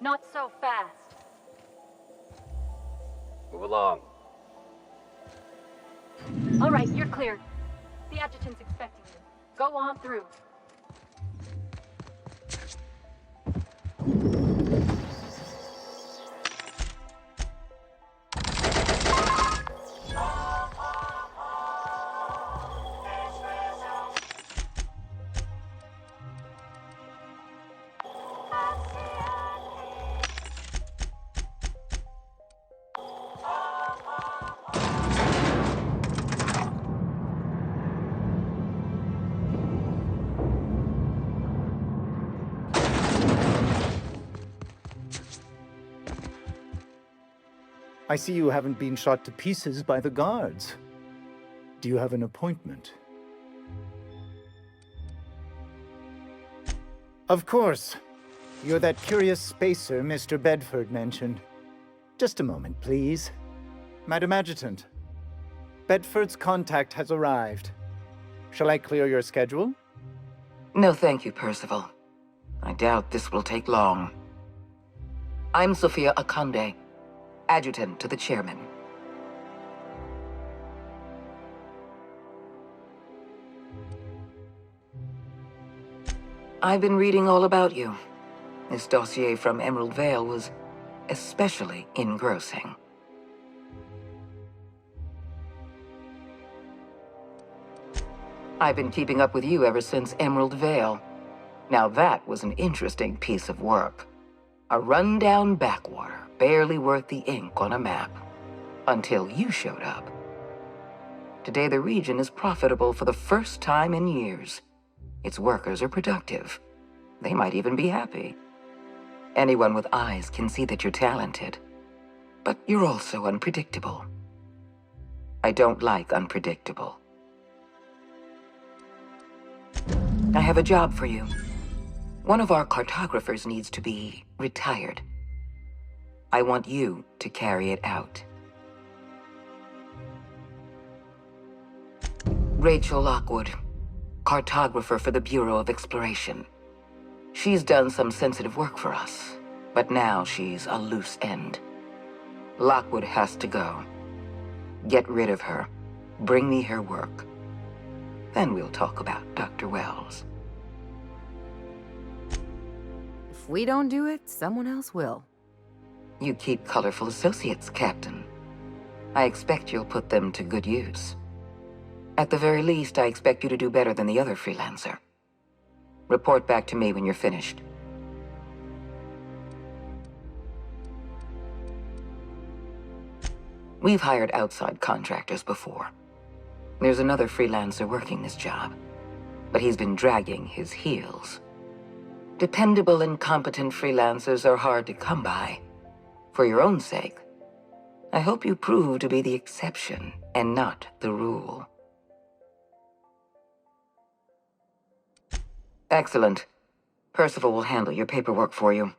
Not so fast. Move along. All right, you're clear. The adjutant's expecting you. Go on through. I see you haven't been shot to pieces by the guards. Do you have an appointment? Of course. You're that curious spacer Mr. Bedford mentioned. Just a moment, please. Madam Adjutant, Bedford's contact has arrived. Shall I clear your schedule? No, thank you, Percival. I doubt this will take long. I'm Sophia Akande, adjutant to the chairman. I've been reading all about you. This dossier from Emerald Vale was especially engrossing. I've been keeping up with you ever since Emerald Vale. Now that was an interesting piece of work. A rundown backwater, barely worth the ink on a map. Until you showed up. Today the region is profitable for the first time in years. Its workers are productive. They might even be happy. Anyone with eyes can see that you're talented. But you're also unpredictable. I don't like unpredictable. I have a job for you. One of our cartographers needs to be retired. I want you to carry it out. Rachel Lockwood, cartographer for the Bureau of Exploration. She's done some sensitive work for us, but now she's a loose end. Lockwood has to go. Get rid of her. Bring me her work. Then we'll talk about Dr. Wells. If we don't do it, someone else will. You keep colorful associates, Captain. I expect you'll put them to good use. At the very least, I expect you to do better than the other freelancer. Report back to me when you're finished. We've hired outside contractors before. There's another freelancer working this job, but he's been dragging his heels. Dependable and competent freelancers are hard to come by. For your own sake, I hope you prove to be the exception and not the rule. Excellent. Percival will handle your paperwork for you.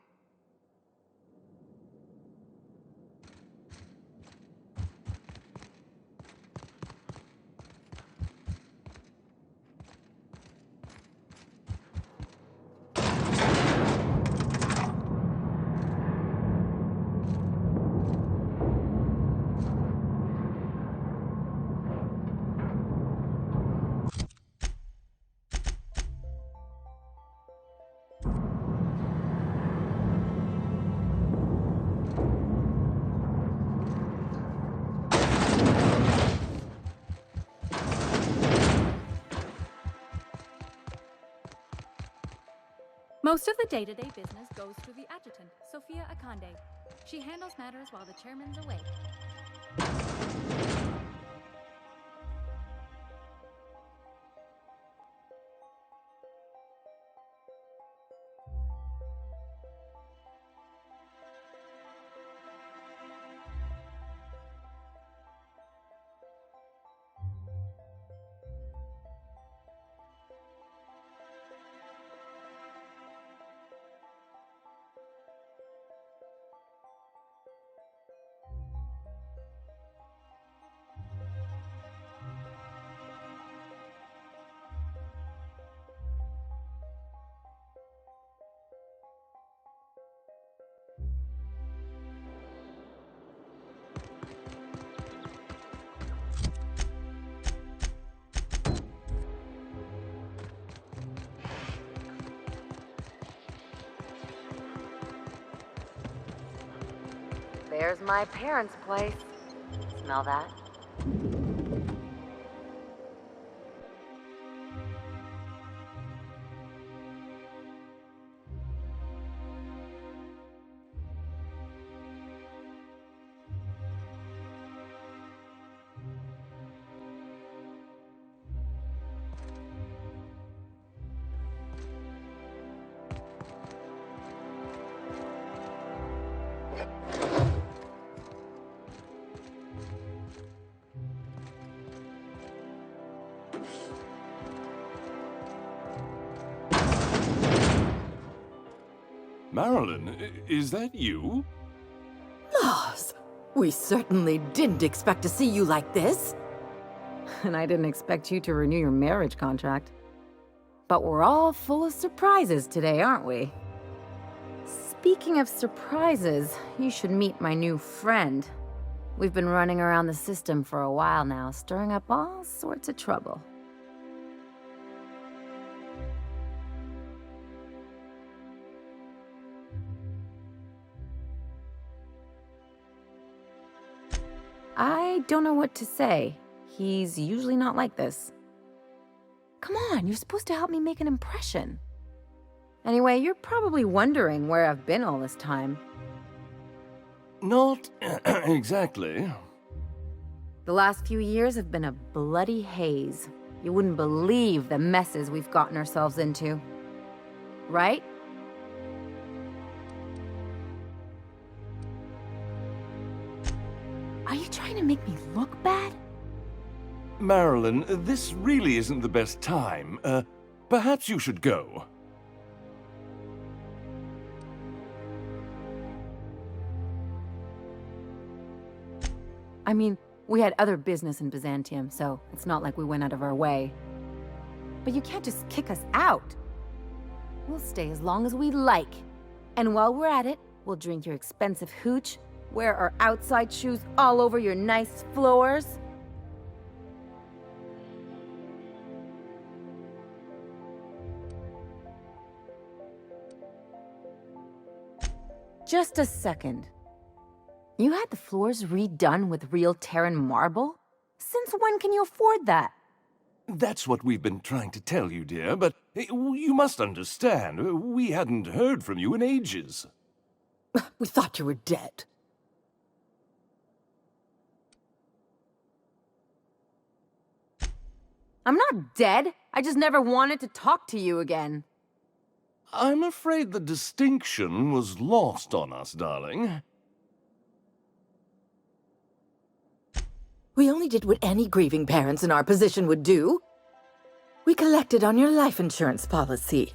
Most of the day-to-day business goes through the adjutant, Sophia Akande. She handles matters while the chairman's away. There's my parents' place. Smell that? Marilyn, is that you? Laws, we certainly didn't expect to see you like this. And I didn't expect you to renew your marriage contract. But we're all full of surprises today, aren't we? Speaking of surprises, you should meet my new friend. We've been running around the system for a while now, stirring up all sorts of trouble. I don't know what to say. He's usually not like this. Come on, you're supposed to help me make an impression. Anyway, you're probably wondering where I've been all this time. Not exactly. The last few years have been a bloody haze. You wouldn't believe the messes we've gotten ourselves into. Right? Are you trying to make me look bad? Marilyn, this really isn't the best time. Perhaps you should go. I mean, we had other business in Byzantium, so it's not like we went out of our way. But you can't just kick us out. We'll stay as long as we like. And while we're at it, we'll drink your expensive hooch, wear our outside shoes all over your nice floors. Just a second. You had the floors redone with real Terran marble? Since when can you afford that? That's what we've been trying to tell you, dear, but you must understand, we hadn't heard from you in ages. We thought you were dead. I'm not dead. I just never wanted to talk to you again. I'm afraid the distinction was lost on us, darling. We only did what any grieving parents in our position would do. We collected on your life insurance policy.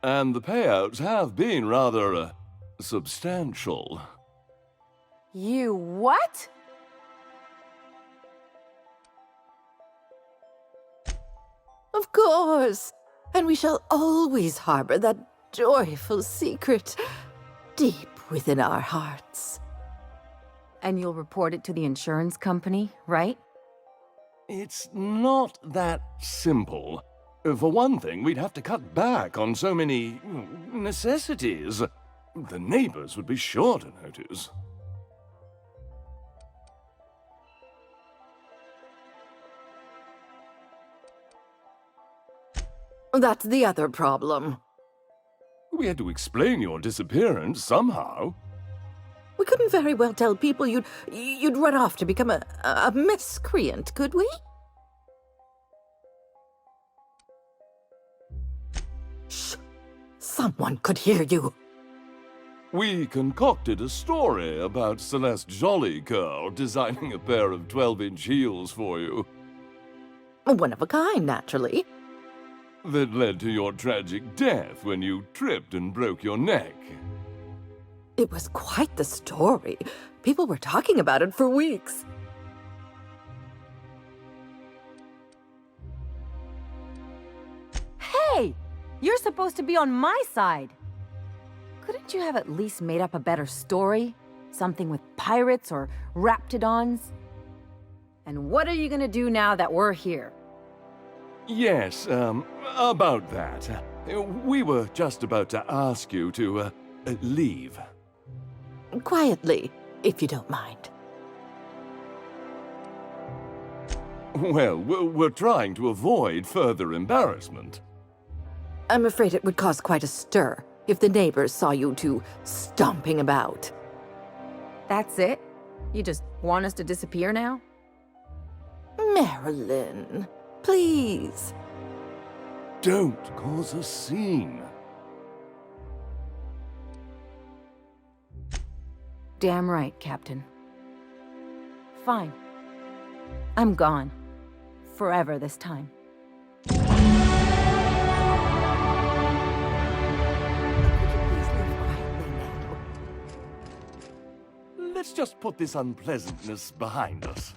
And the payouts have been rather, substantial. You what? Of course. And we shall always harbor that joyful secret deep within our hearts. And you'll report it to the insurance company, right? It's not that simple. For one thing, we'd have to cut back on so many necessities. The neighbors would be sure to notice. That's the other problem. We had to explain your disappearance somehow. We couldn't very well tell people you'd run off to become a miscreant, could we? Shh! Someone could hear you. We concocted a story about Celeste Jollycurl designing a pair of 12-inch heels for you. One of a kind, naturally. That led to your tragic death when you tripped and broke your neck. It was quite the story. People were talking about it for weeks. Hey! You're supposed to be on my side! Couldn't you have at least made up a better story? Something with pirates or raptidons? And what are you gonna do now that we're here? Yes, about that. We were just about to ask you to, leave. Quietly. if you don't mind. Well, we're trying to avoid further embarrassment. I'm afraid it would cause quite a stir if the neighbors saw you two stomping about. That's it? You just want us to disappear now? Marilyn, please. Don't cause a scene. Damn right, Captain. Fine. I'm gone. Forever this time. Could you please leave quietly now? Let's just put this unpleasantness behind us.